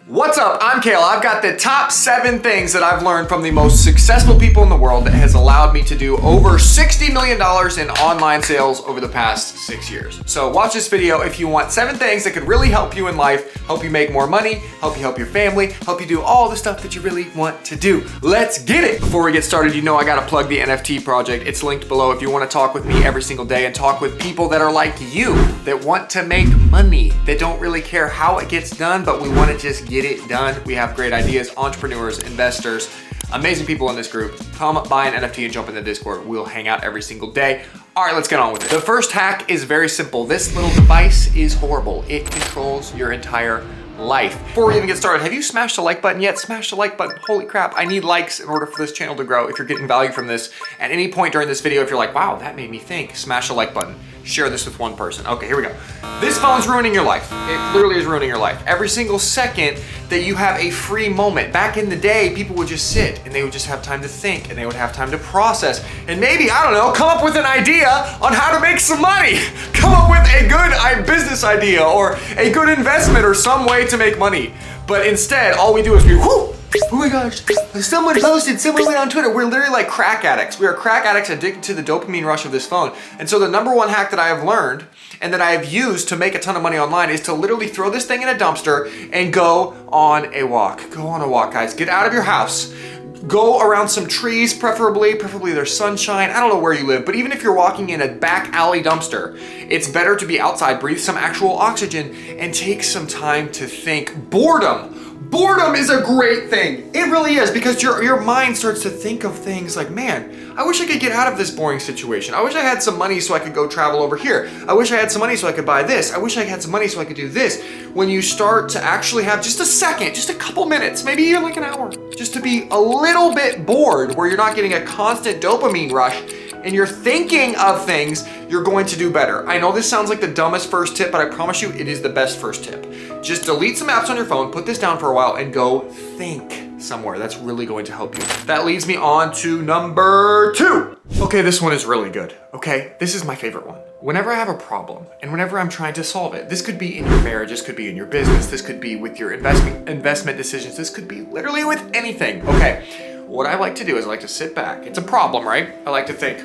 What's up? I'm Kale. I've got the top 7 things that I've learned from the most successful people in the world that has allowed me to do over $60 million in online sales over the past 6 years. So watch this video if you want 7 things that could really help you in life, help you make more money, help you help your family, help you do all the stuff that you really want to do. Let's get it. Before we get started, you know I gotta plug the NFT project. It's linked below if you want to talk with me every single day and talk with people that are like you, that want to make money, that don't really care how it gets done, but we want to just get it done. We have great ideas, entrepreneurs, investors, amazing people in this group. Come buy an NFT and jump in the Discord. We'll hang out every single day. All right, let's get on with it. The first hack is very simple. This little device is horrible. It controls your entire life. Before we even get started, have you smashed the like button yet? Smash the like button. Holy crap, I need likes in order for this channel to grow. If you're getting value from this, at any point during this video, if you're like, wow, that made me think, smash the like button. Share this with one person. Okay, here we go. This phone's ruining your life. It literally is ruining your life. Every single second that you have a free moment. Back in the day, people would just sit and they would just have time to think and they would have time to process and maybe, I don't know, come up with an idea on how to make some money. Come up with a good business idea or a good investment or some way to make money. But instead, all we do is oh my gosh, someone posted, someone went on Twitter. We're literally like crack addicts. We are crack addicts addicted to the dopamine rush of this phone. And so the number one hack that I have learned and that I have used to make a ton of money online is to literally throw this thing in a dumpster and go on a walk. Go on a walk, guys. Get out of your house. Go around some trees, preferably there's sunshine. I don't know where you live, but even if you're walking in a back alley dumpster, it's better to be outside, breathe some actual oxygen, and take some time to think. Boredom is a great thing. It really is, because your mind starts to think of things like, man, I wish I could get out of this boring situation. I wish I had some money so I could go travel over here. I wish I had some money so I could buy this. I wish I had some money so I could do this. When you start to actually have just a second, just a couple minutes, maybe even like an hour, just to be a little bit bored where you're not getting a constant dopamine rush and you're thinking of things, you're going to do better. I know this sounds like the dumbest first tip, but I promise you it is the best first tip. Just delete some apps on your phone, put this down for a while, and go think somewhere. That's really going to help you. That leads me on to number 2. Okay, this one is really good, okay? This is my favorite one. Whenever I have a problem and whenever I'm trying to solve it, this could be in your marriage, this could be in your business, this could be with your investment decisions, this could be literally with anything, okay? What I like to do is I like to sit back. It's a problem, right? I like to think,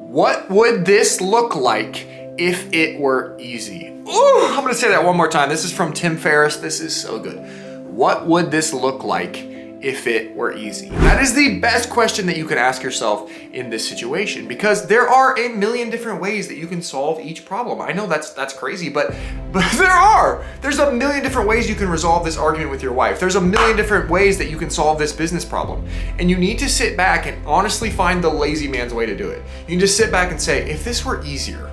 what would this look like if it were easy? Ooh, I'm gonna say that one more time. This is from Tim Ferriss. This is so good. What would this look like if it were easy? That is the best question that you can ask yourself in this situation, because there are a million different ways that you can solve each problem. I know that's crazy, but there's a million different ways you can resolve this argument with your wife. There's a million different ways that you can solve this business problem. And you need to sit back and honestly find the lazy man's way to do it. You can just sit back and say, if this were easier,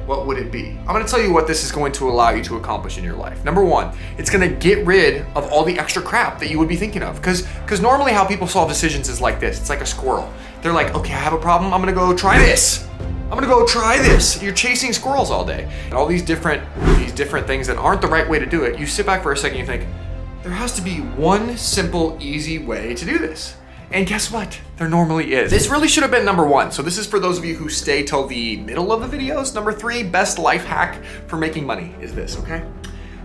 what would it be? I'm gonna tell you what this is going to allow you to accomplish in your life. Number 1, it's gonna get rid of all the extra crap that you would be thinking of. Because normally how people solve decisions is like this. It's like a squirrel. They're like, okay, I have a problem. I'm gonna go try this. I'm gonna go try this. You're chasing squirrels all day. And all these different things that aren't the right way to do it. You sit back for a second, you think, there has to be one simple, easy way to do this. And guess what? There normally is. This really should have been number 1. So this is for those of you who stay till the middle of the videos. Number 3, best life hack for making money is this, okay?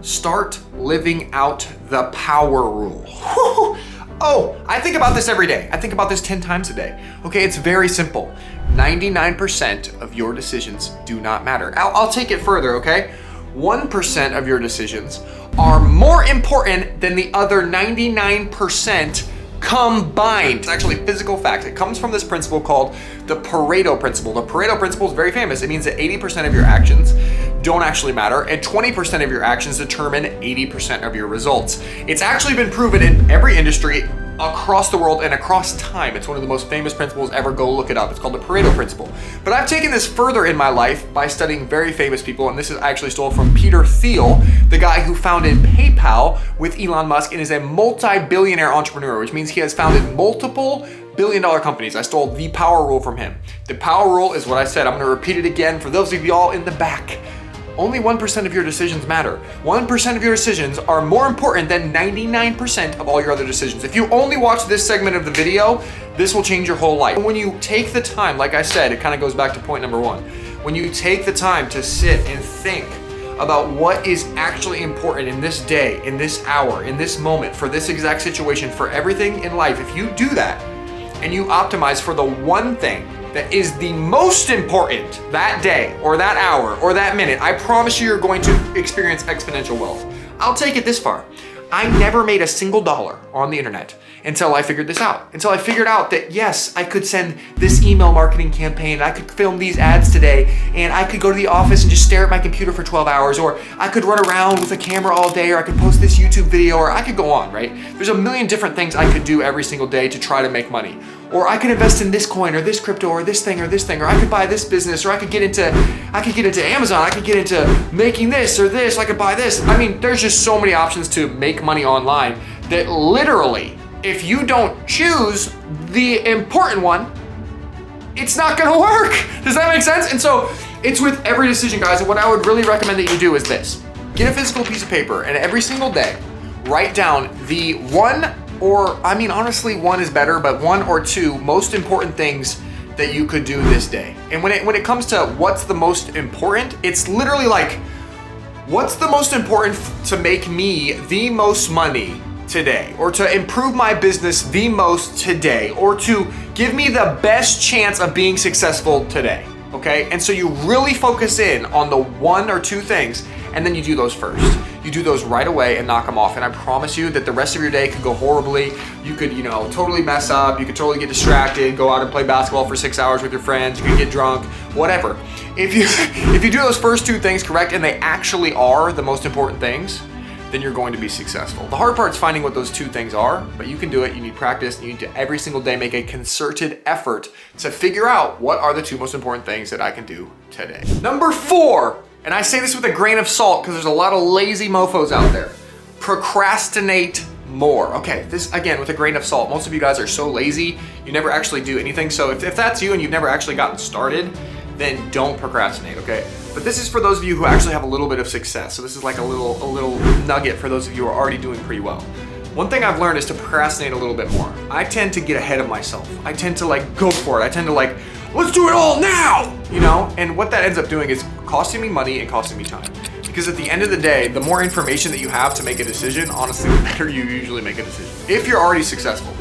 Start living out the power rule. Oh, I think about this every day. I think about this 10 times a day. Okay, it's very simple. 99% of your decisions do not matter. I'll take it further, okay? 1% of your decisions are more important than the other 99% combined. It's actually physical fact. It comes from this principle called the Pareto principle. The Pareto principle is very famous. It means that 80% of your actions don't actually matter and 20% of your actions determine 80% of your results. It's actually been proven in every industry across the world and across time. It's one of the most famous principles ever. Go look it up. It's called the Pareto principle. But I've taken this further in my life by studying very famous people, and this is actually stole from Peter Thiel, the guy who founded PayPal with Elon Musk and is a multi-billionaire entrepreneur, which means he has founded multiple billion-dollar companies. I stole the power rule from him. The power rule is what I said. I'm gonna repeat it again for those of y'all in the back. Only 1% of your decisions matter. 1% of your decisions are more important than 99% of all your other decisions. If you only watch this segment of the video, this will change your whole life. When you take the time, like I said, it kind of goes back to point number 1. When you take the time to sit and think about what is actually important in this day, in this hour, in this moment, for this exact situation, for everything in life, if you do that and you optimize for the one thing that is the most important that day or that hour or that minute, I promise you're going to experience exponential wealth. I'll take it this far. I never made a single dollar on the internet until I figured this out. Until I figured out that yes, I could send this email marketing campaign, I could film these ads today, and I could go to the office and just stare at my computer for 12 hours, or I could run around with a camera all day, or I could post this YouTube video, or I could go on, right? There's a million different things I could do every single day to try to make money. Or I could invest in this coin or this crypto or this thing, or I could buy this business, or I could get into Amazon, I could get into making this or this, I could buy this. I mean, there's just so many options to make money online that literally, if you don't choose the important one, it's not gonna work. Does that make sense? And so it's with every decision, guys. And what I would really recommend that you do is this. Get a physical piece of paper and every single day, write down the one, or I mean, honestly, one is better, but one or two most important things that you could do this day. And when it comes to what's the most important, it's literally like, what's the most important to make me the most money today, or to improve my business the most today, or to give me the best chance of being successful today, okay? And so you really focus in on the one or two things, and then you do those first. You do those right away and knock them off, and I promise you that the rest of your day could go horribly. You could, totally mess up, you could totally get distracted, go out and play basketball for 6 hours with your friends, you could get drunk, whatever. If you do those first two things correct, and they actually are the most important things, then you're going to be successful. The hard part is finding what those two things are, but you can do it. You need practice. You need to every single day make a concerted effort to figure out what are the two most important things that I can do today. Number 4, and I say this with a grain of salt because there's a lot of lazy mofos out there. Procrastinate more. Okay, this again with a grain of salt. Most of you guys are so lazy, you never actually do anything. So if that's you and you've never actually gotten started, then don't procrastinate, okay? But this is for those of you who actually have a little bit of success. So this is like a little nugget for those of you who are already doing pretty well. One thing I've learned is to procrastinate a little bit more. I tend to get ahead of myself. I tend to go for it. I tend to let's do it all now, And what that ends up doing is costing me money and costing me time. Because at the end of the day, the more information that you have to make a decision, honestly, the better you usually make a decision. If you're already successful.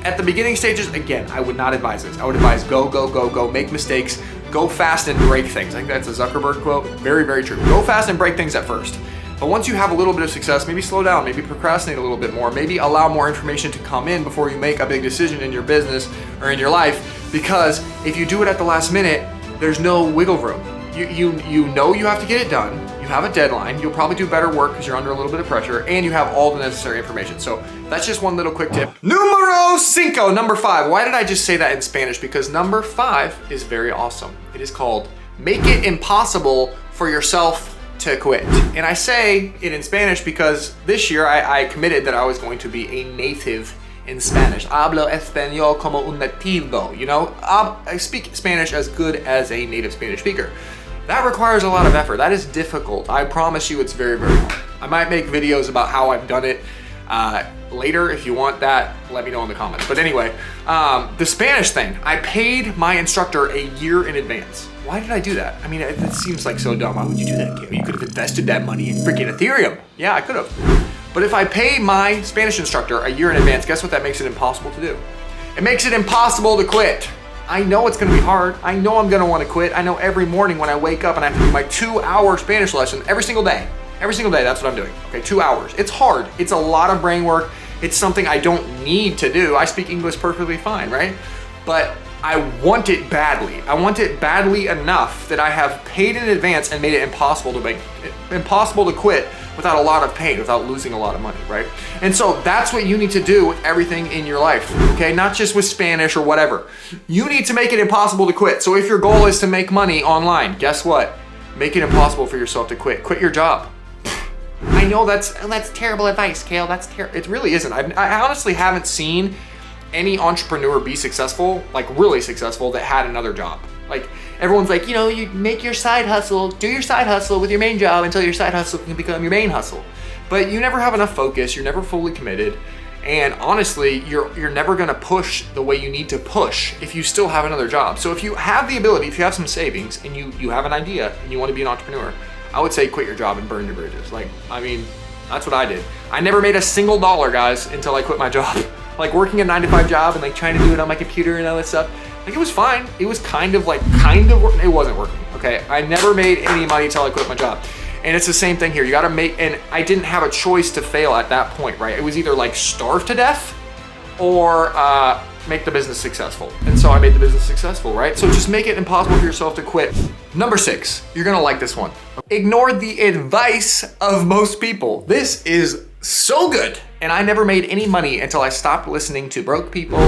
At the beginning stages, again, I would not advise this. I would advise go, make mistakes, go fast and break things. I think that's a Zuckerberg quote. Very, very true. Go fast and break things at first. But once you have a little bit of success, maybe slow down, maybe procrastinate a little bit more, maybe allow more information to come in before you make a big decision in your business or in your life. Because if you do it at the last minute, there's no wiggle room. You know you have to get it done. You have a deadline. You'll probably do better work because you're under a little bit of pressure, and you have all the necessary information. So that's just one little quick tip. Numero 5, number 5. Why did I just say that in Spanish? Because number 5 is very awesome. It is called make it impossible for yourself to quit. And I say it in Spanish because this year I committed that I was going to be a native in Spanish. Hablo español como un nativo, I speak Spanish as good as a native Spanish speaker. That requires a lot of effort. That is difficult. I promise you it's very, very hard. I might make videos about how I've done it later. If you want that, let me know in the comments. But anyway, the Spanish thing, I paid my instructor a year in advance. Why did I do that? I mean, it seems like so dumb. Why would you do that, Kale? You could have invested that money in freaking Ethereum. Yeah, I could have. But if I pay my Spanish instructor a year in advance, guess what that makes it impossible to do? It makes it impossible to quit. I know it's gonna be hard. I know I'm gonna wanna quit. I know every morning when I wake up and I have to do my 2-hour Spanish lesson every single day. Every single day, that's what I'm doing. Okay, 2 hours. It's hard. It's a lot of brain work. It's something I don't need to do. I speak English perfectly fine, right? But I want it badly. I want it badly enough that I have paid in advance and made it impossible to quit without a lot of pain, without losing a lot of money, right? And so that's what you need to do with everything in your life, okay? Not just with Spanish or whatever. You need to make it impossible to quit. So if your goal is to make money online, guess what? Make it impossible for yourself to quit. Quit your job. I know that's terrible advice, Kale. That's terrible. It really isn't. I honestly haven't seen any entrepreneur be successful, like really successful, that had another job. Like everyone's like, you make your side hustle, do your side hustle with your main job until your side hustle can become your main hustle. But you never have enough focus, you're never fully committed, and honestly, you're never gonna push the way you need to push if you still have another job. So if you have the ability, if you have some savings and you have an idea and you wanna be an entrepreneur, I would say quit your job and burn your bridges. Like, I mean, that's what I did. I never made a single dollar, guys, until I quit my job. Like working a 9-to-5 job and like trying to do it on my computer and all that stuff. Like it was fine. It was kind of working. It wasn't working, okay? I never made any money until I quit my job. And it's the same thing here. You gotta make, and I didn't have a choice to fail at that point, right? It was either like starve to death or make the business successful. And so I made the business successful, right? So just make it impossible for yourself to quit. Number 6, you're gonna like this one. Ignore the advice of most people. This is so good. And I never made any money until I stopped listening to broke people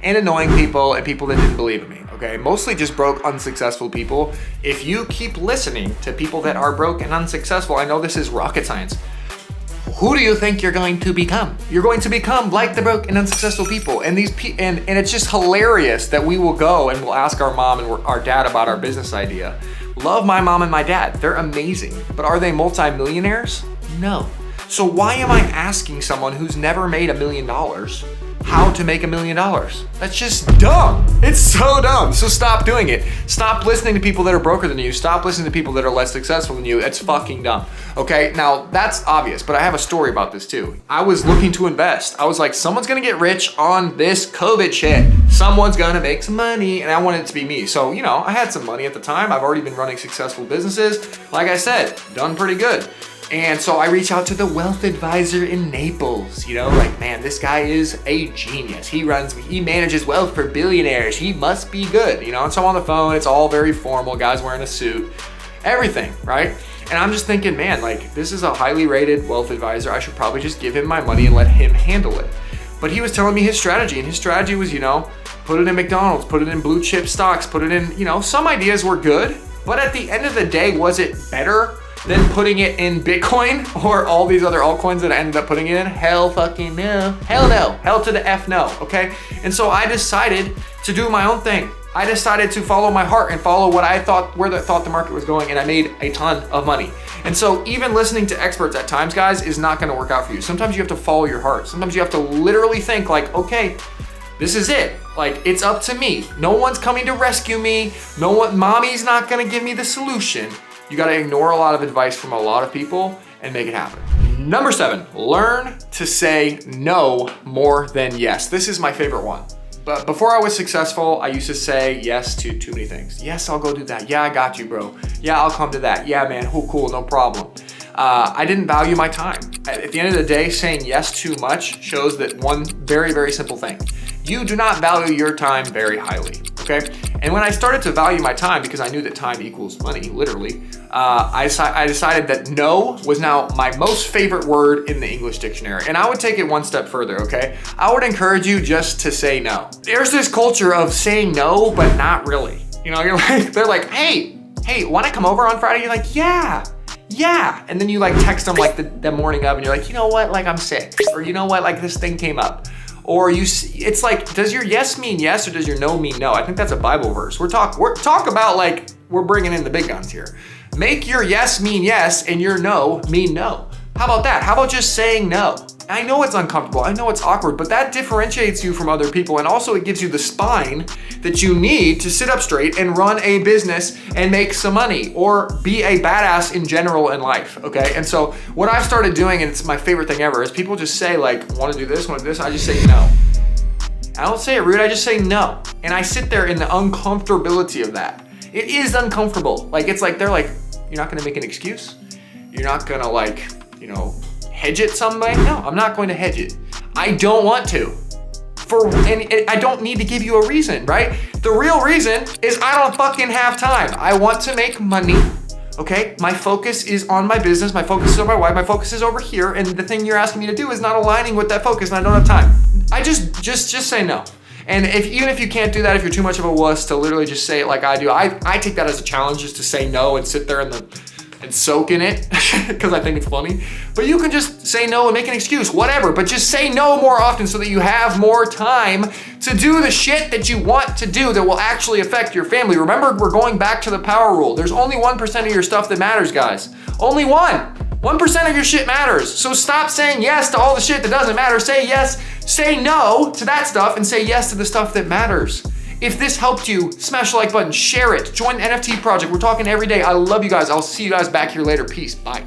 and annoying people and people that didn't believe in me, okay? Mostly just broke, unsuccessful people. If you keep listening to people that are broke and unsuccessful, I know this is rocket science. Who do you think you're going to become? You're going to become like the broke and unsuccessful people. And and it's just hilarious that we will go and we'll ask our mom and our dad about our business idea. Love my mom and my dad. They're amazing. But are they multimillionaires? No. So why am I asking someone who's never made $1 million how to make $1 million? That's just dumb. It's so dumb. So stop doing it. Stop listening to people that are broker than you. Stop listening to people that are less successful than you. It's fucking dumb. Okay, now that's obvious, but I have a story about this too. I was looking to invest. I was like, someone's gonna get rich on this COVID shit. Someone's gonna make some money, and I wanted it to be me. So, you know, I had some money at the time. I've already been running successful businesses. Like I said, done pretty good. And so I reach out to the wealth advisor in Naples, you know, like, man, this guy is a genius. He manages wealth for billionaires. He must be good, you know? And so I'm on the phone, it's all very formal, guys wearing a suit, everything, right? And I'm just thinking, man, like, this is a highly rated wealth advisor. I should probably just give him my money and let him handle it. But he was telling me his strategy, and his strategy was, you know, put it in McDonald's, put it in blue chip stocks, put it in, you know, some ideas were good, but at the end of the day, was it better than putting it in Bitcoin or all these other altcoins that I ended up putting it in? Hell fucking no. Hell no. Hell to the F no, okay? And so I decided to do my own thing. I decided to follow my heart and follow what I thought, where I thought the market was going, and I made a ton of money. And so even listening to experts at times, guys, is not gonna work out for you. Sometimes you have to follow your heart. Sometimes you have to literally think like, okay, this is it. Like, it's up to me. No one's coming to rescue me. Mommy's not gonna give me the solution. You gotta ignore a lot of advice from a lot of people and make it happen. Number 7, learn to say no more than yes. This is my favorite one. But before I was successful, I used to say yes to too many things. Yes, I'll go do that. Yeah, I got you, bro. Yeah, I'll come to that. Yeah, man, cool, no problem. I didn't value my time. At the end of the day, saying yes too much shows that one very, very simple thing. You do not value your time very highly, okay? And when I started to value my time, because I knew that time equals money, literally, I decided that no was now my most favorite word in the English dictionary. And I would take it one step further, okay? I would encourage you just to say no. There's this culture of saying no, but not really. You know, they're like, hey, wanna come over on Friday? You're like, yeah. And then you like text them like the morning of and you're like, you know what, like I'm sick. Or you know what, like this thing came up. Or it's like, does your yes mean yes or does your no mean no? I think that's a Bible verse. We're talk about like, we're bringing in the big guns here. Make your yes mean yes and your no mean no. How about that? How about just saying no? I know it's uncomfortable, I know it's awkward, but that differentiates you from other people, and also it gives you the spine that you need to sit up straight and run a business and make some money or be a badass in general in life, okay? And so what I've started doing, and it's my favorite thing ever, is people just say like, wanna do this, I just say no. I don't say it rude, I just say no. And I sit there in the uncomfortability of that. It is uncomfortable. Like, it's like, they're like, you're not gonna make an excuse? You're not gonna like, you know, hedge it some way? No, I'm not going to hedge it. I don't want to. And I don't need to give you a reason, right? The real reason is I don't fucking have time. I want to make money, okay? My focus is on my business. My focus is on my wife. My focus is over here. And the thing you're asking me to do is not aligning with that focus, and I don't have time. I just say no. And even if you can't do that, if you're too much of a wuss to literally just say it like I do, I take that as a challenge, just to say no and sit there and soak in it because I think it's funny. But you can just say no and make an excuse, whatever, but just say no more often so that you have more time to do the shit that you want to do that will actually affect your family. Remember, we're going back to the power rule. There's only 1% of your stuff that matters, guys. Only 1% of your shit matters. So stop saying yes to all the shit that doesn't matter. Say no to that stuff and say yes to the stuff that matters. If this helped you, smash the like button, share it, join the NFT project. We're talking every day. I love you guys. I'll see you guys back here later. Peace. Bye.